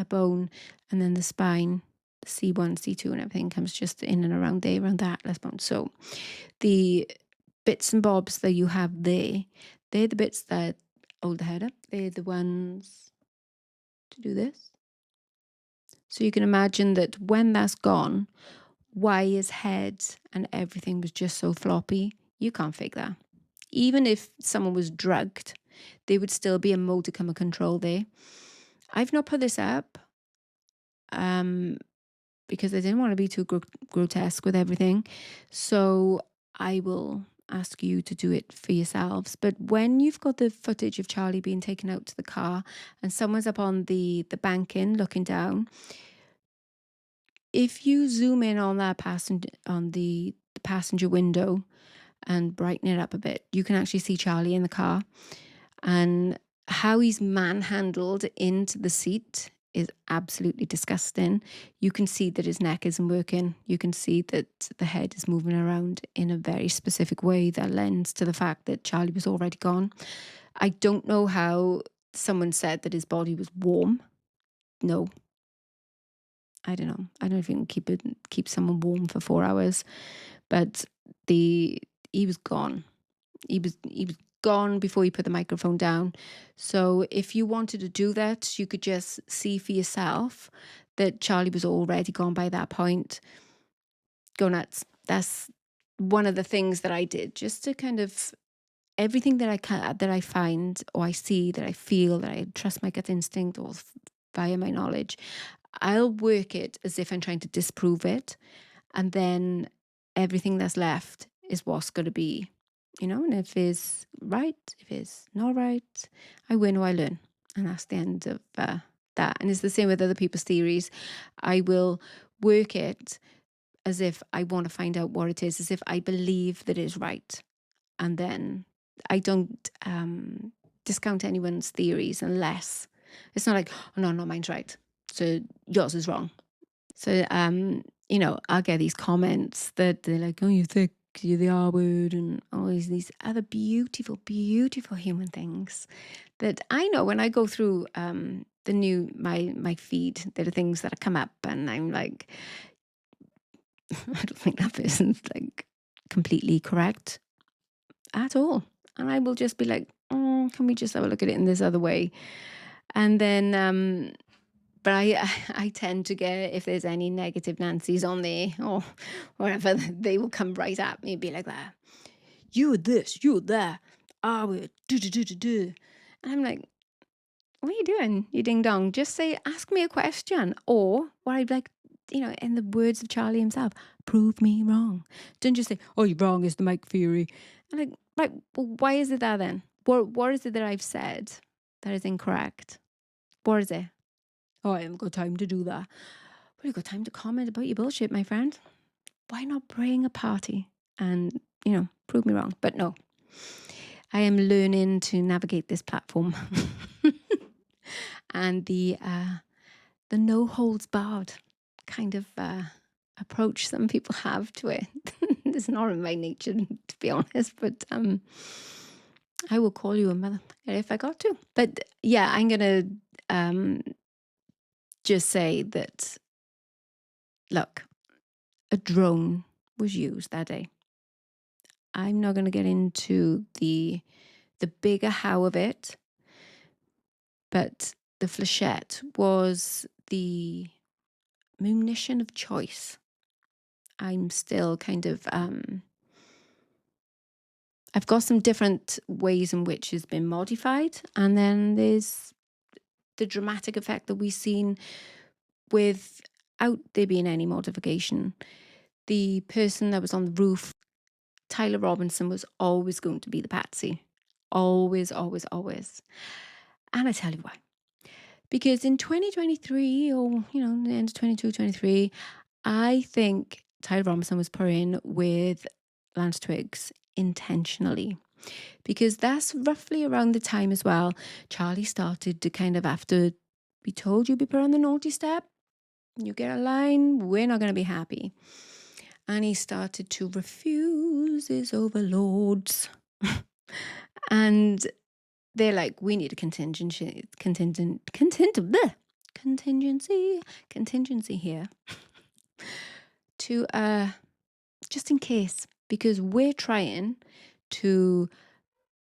A: bone, and then the spine, the C1, C2, and everything comes just in and around there, around that left bone. So the bits and bobs that you have there, they're the bits that hold the head up. They're the ones to do this. So you can imagine that when that's gone, why his head and everything was just so floppy, you can't fake that. Even if someone was drugged, there would still be a modicum of control there. I've not put this up because I didn't want to be too grotesque with everything. So I will ask you to do it for yourselves. But when you've got the footage of Charlie being taken out to the car and someone's up on the banking looking down, if you zoom in on that the passenger window and brighten it up a bit, you can actually see Charlie in the car, and how he's manhandled into the seat is absolutely disgusting. You can see that his neck isn't working. You can see that the head is moving around in a very specific way that lends to the fact that Charlie was already gone. I don't know how someone said that his body was warm. No, I don't know. I don't know if you can keep someone warm for 4 hours, but he was gone. He was gone before you put the microphone down. So if you wanted to do that, you could just see for yourself that Charlie was already gone by that point. Go nuts. That's one of the things that I did, just to kind of everything that I find or I see, that I feel, that I trust my gut instinct or via my knowledge, I'll work it as if I'm trying to disprove it. And then everything that's left is what's going to be, and if it's right, if it's not right, I win or I learn. And that's the end of that. And it's the same with other people's theories. I will work it as if I want to find out what it is, as if I believe that it's right. And then I don't discount anyone's theories unless it's not like, oh, no, mine's right, so yours is wrong. So, I'll get these comments that they're like, oh, you're thick, you're the R word, and all these other beautiful, beautiful human things that I know when I go through my feed, there are things that come up and I'm like, I don't think that person's like completely correct at all. And I will just be like, can we just have a look at it in this other way? And then, but I tend to get, if there's any negative Nancy's on there or whatever, they will come right at me and be like that. You're this, you're that. I would do. And I'm like, what are you doing, you ding dong? Just say, ask me a question. Or what I'd like, in the words of Charlie himself, prove me wrong. Don't just say, oh, you're wrong, it's the Mike Fury. I'm like, right, well, why is it that then? What is it that I've said that is incorrect? What is it? Oh, I haven't got time to do that. Well, you've got time to comment about your bullshit, my friend. Why not bring a party and, prove me wrong? But no, I am learning to navigate this platform. And the no holds barred kind of approach some people have to it. It's not in my nature, to be honest, but I will call you a mother if I got to. But yeah, I'm going to just say that, look, a drone was used that day. I'm not going to get into the bigger how of it, but the flechette was the munition of choice. I'm still kind of, I've got some different ways in which it's been modified. And then there's the dramatic effect that we've seen with without there being any modification, the person that was on the roof, Tyler Robinson, was always going to be the patsy. Always, always, always. And I tell you why. Because in 2023, or, the end of 22, 23, I think Tyler Robinson was put in with Lance Twiggs intentionally. Because that's roughly around the time as well, Charlie started to kind of, after be told you'd be put on the naughty step, you get a line, we're not going to be happy. And he started to refuse his overlords. And they're like, we need a contingency here to just in case, because we're trying to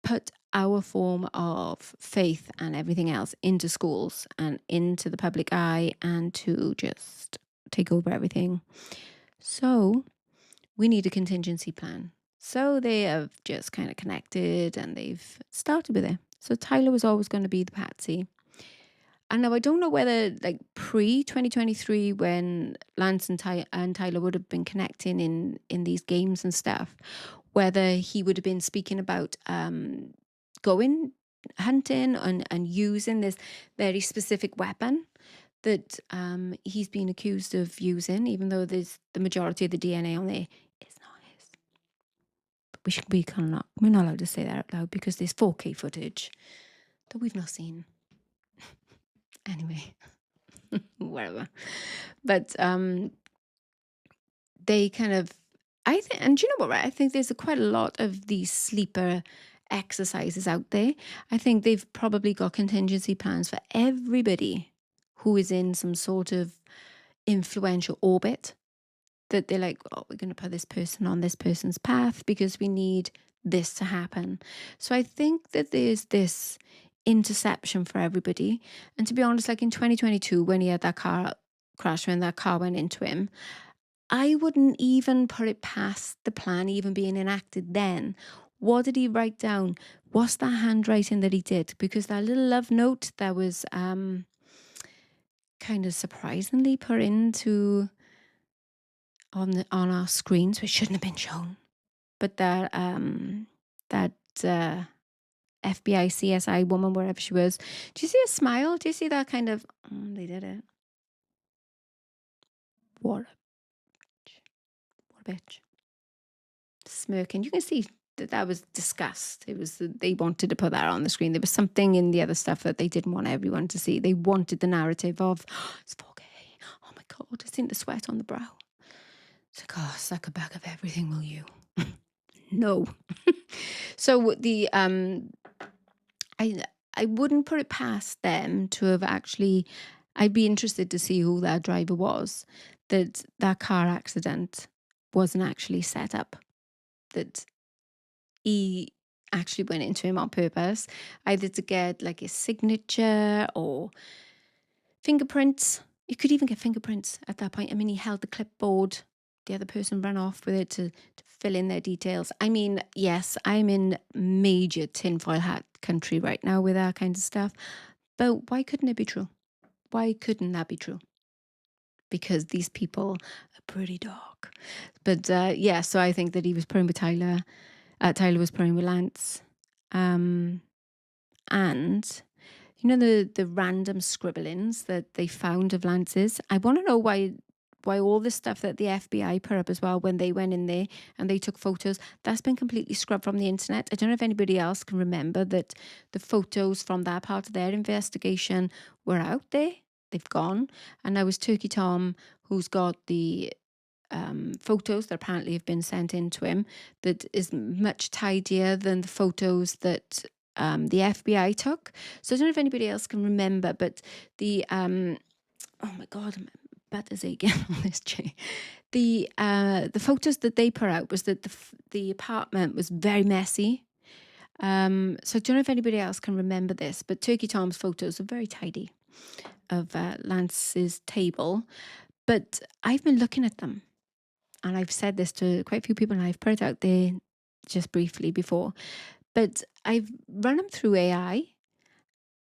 A: put our form of faith and everything else into schools and into the public eye and to just take over everything. So we need a contingency plan. So they have just kind of connected and they've started with it. So Tyler was always going to be the patsy. And now I don't know whether, like, pre-2023, when Lance and Tyler would have been connecting in these games and stuff, whether he would have been speaking about going hunting and using this very specific weapon that he's been accused of using, even though there's the majority of the DNA on there is not his. But we're not allowed to say that out loud because there's 4K footage that we've not seen. Anyway, whatever. But they kind of, I think, and do you know what, right? I think there's quite a lot of these sleeper exercises out there. I think they've probably got contingency plans for everybody who is in some sort of influential orbit, that they're like, oh, we're going to put this person on this person's path because we need this to happen. So I think that there's this interception for everybody. And to be honest, like in 2022, when he had that car crash, when that car went into him, I wouldn't even put it past the plan even being enacted then. What did he write down? What's that handwriting that he did? Because that little love note that was kind of surprisingly put into on our screens, which shouldn't have been shown, but that FBI CSI woman, wherever she was, do you see a smile? Do you see that kind of? They did it. What a bitch. Smirking. You can see that was disgust. It was, they wanted to put that on the screen. There was something in the other stuff that they didn't want everyone to see. They wanted the narrative of, it's 4K. Oh my God, I've seen the sweat on the brow. It's like, oh, suck a bag of everything, will you? No. So the I wouldn't put it past them to have actually, I'd be interested to see who that driver was, that car accident wasn't actually set up, that he actually went into him on purpose, either to get like his signature or fingerprints. You could even get fingerprints at that point. I mean, he held the clipboard. The other person ran off with it to fill in their details. I mean, yes, I'm in major tinfoil hat country right now with that kind of stuff. But why couldn't it be true? Why couldn't that be true? Because these people are pretty dark. But yeah, so I think that he was playing with Tyler. Tyler was playing with Lance. And you know the random scribblings that they found of Lance's? I want to know why all this stuff that the FBI put up as well, when they went in there and they took photos, that's been completely scrubbed from the internet. I don't know if anybody else can remember that the photos from that part of their investigation were out there. They've gone. And now it's Turkey Tom who's got the photos that apparently have been sent in to him that is much tidier than the photos that the FBI took. So I don't know if anybody else can remember, but the oh my God, I'm better again on this chair. The photos that they put out was that the apartment was very messy. So I don't know if anybody else can remember this, but Turkey Tom's photos are very tidy of Lance's table. But I've been looking at them, and I've said this to quite a few people, and I've put it out there just briefly before. But I've run them through AI,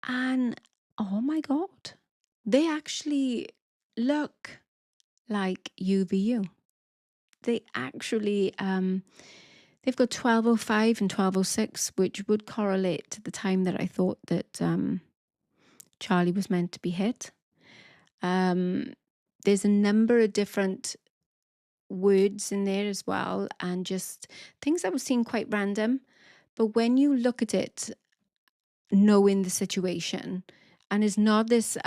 A: and oh my God, they actually look like UVU. They actually, they've got 1205 and 1206, which would correlate to the time that I thought that Charlie was meant to be hit. There's a number of different words in there as well, and just things that would seem quite random. But when you look at it, knowing the situation, and it's not this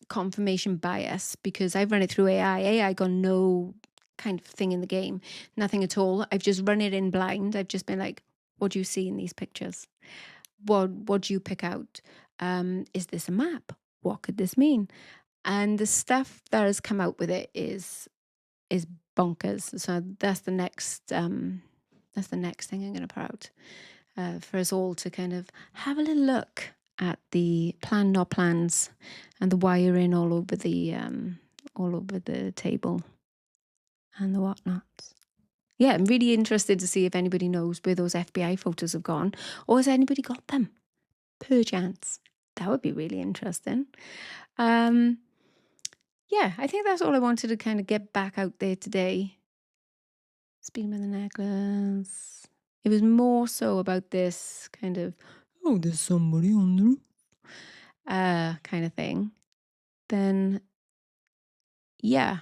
A: confirmation bias, because I've run it through AI got no kind of thing in the game, nothing at all. I've just run it in blind. I've just been like, what do you see in these pictures? What do you pick out? Is this a map? What could this mean? And the stuff that has come out with it is bonkers. So that's the next thing I'm going to put out for us all to kind of have a little look at the planned not plans and the wiring all over the table and the whatnots. Yeah, I'm really interested to see if anybody knows where those FBI photos have gone, or has anybody got them? Perchance. That would be really interesting. Yeah, I think that's all I wanted to kind of get back out there today. Speaking of the necklace, it was more so about this kind of, oh, there's somebody on the roof, kind of thing. Then, yeah.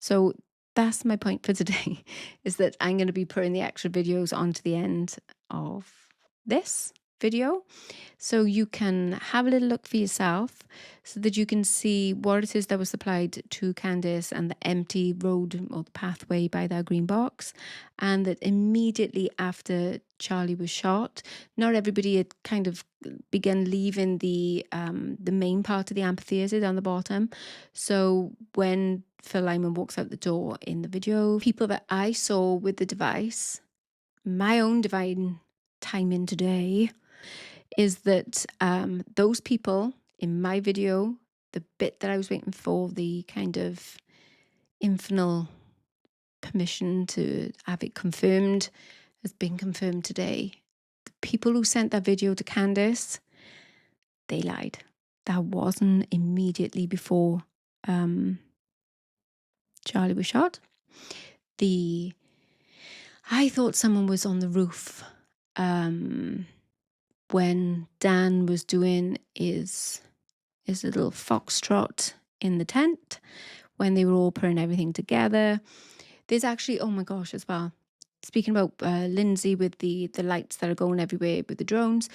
A: So that's my point for today, is that I'm going to be putting the extra videos onto the end of this video, so you can have a little look for yourself, so that you can see what it is that was supplied to Candice and the empty road or the pathway by that green box, and that immediately after Charlie was shot, not everybody had kind of began leaving the main part of the amphitheater down the bottom. So when Phil Lyman walks out the door in the video, people that I saw with the device, my own divine timing today, is that those people in my video, the bit that I was waiting for, the kind of infernal permission to have it confirmed, has been confirmed today. The people who sent that video to Candice, they lied. That wasn't immediately before Charlie was shot. I thought someone was on the roof when Dan was doing his little foxtrot in the tent, when they were all putting everything together. There's actually, oh my gosh, as well, speaking about Lindsay with the lights that are going everywhere with the drones,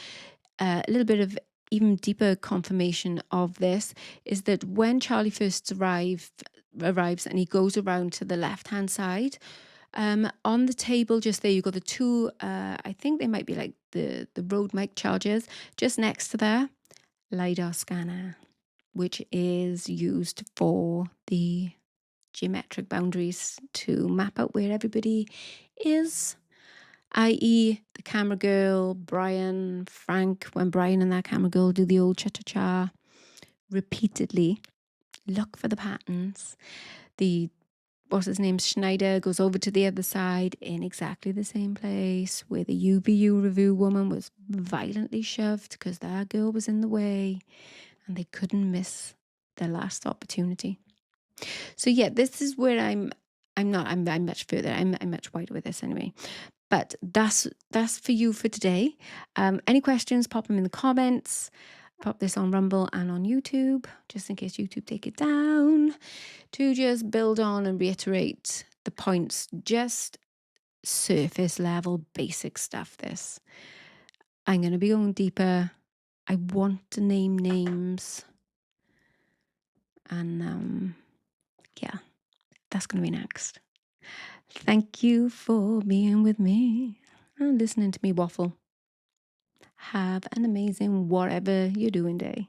A: a little bit of even deeper confirmation of this is that when Charlie first arrives and he goes around to the left-hand side, on the table just there, you've got the two, I think they might be like the Rode mic chargers. Just next to there, LiDAR scanner, which is used for the geometric boundaries to map out where everybody is, i.e. the camera girl, Brian, Frank, when Brian and that camera girl do the old cha-cha-cha repeatedly, look for the patterns. What's his name, Schneider, goes over to the other side in exactly the same place where the UVU review woman was violently shoved because that girl was in the way, and they couldn't miss their last opportunity. So yeah, this is where I'm much further. I'm much wider with this anyway. But that's for you for today. Any questions, pop them in the comments. Pop this on Rumble and on YouTube, just in case YouTube take it down, to just build on and reiterate the points, just surface level basic stuff. This, I'm going to be going deeper. I want to name names, and yeah, that's going to be next. Thank you for being with me and listening to me waffle. Have an amazing whatever you're doing day.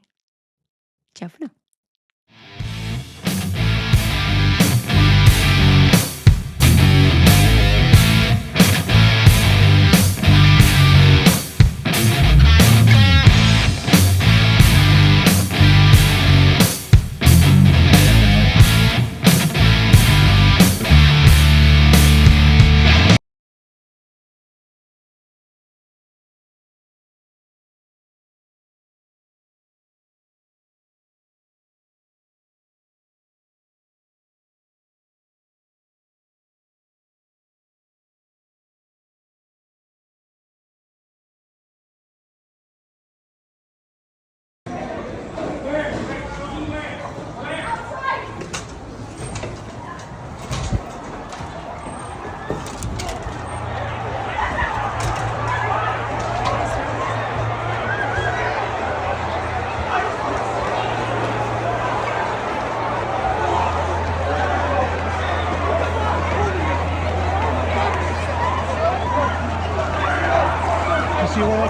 A: Ciao for now.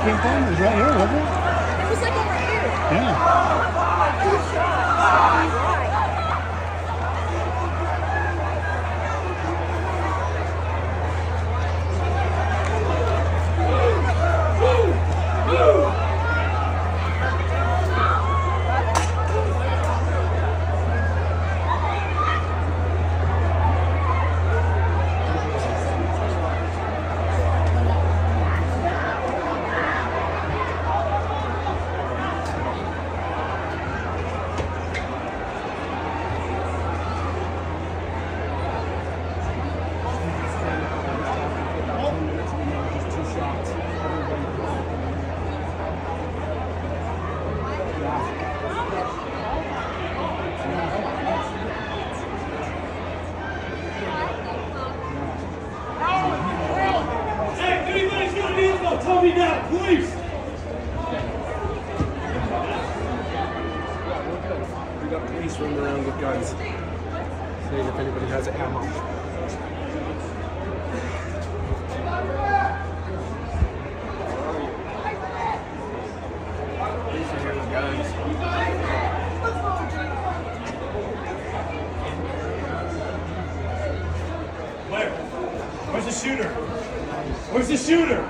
B: came from? It was right here, wasn't it?
C: It was like over here.
B: Yeah.
C: Good shot. Right.
D: Tell me now, please!
E: We got police running around with guns, seeing if anybody has ammo. Police are here with guns.
D: Where? Where's the shooter? Where's the shooter?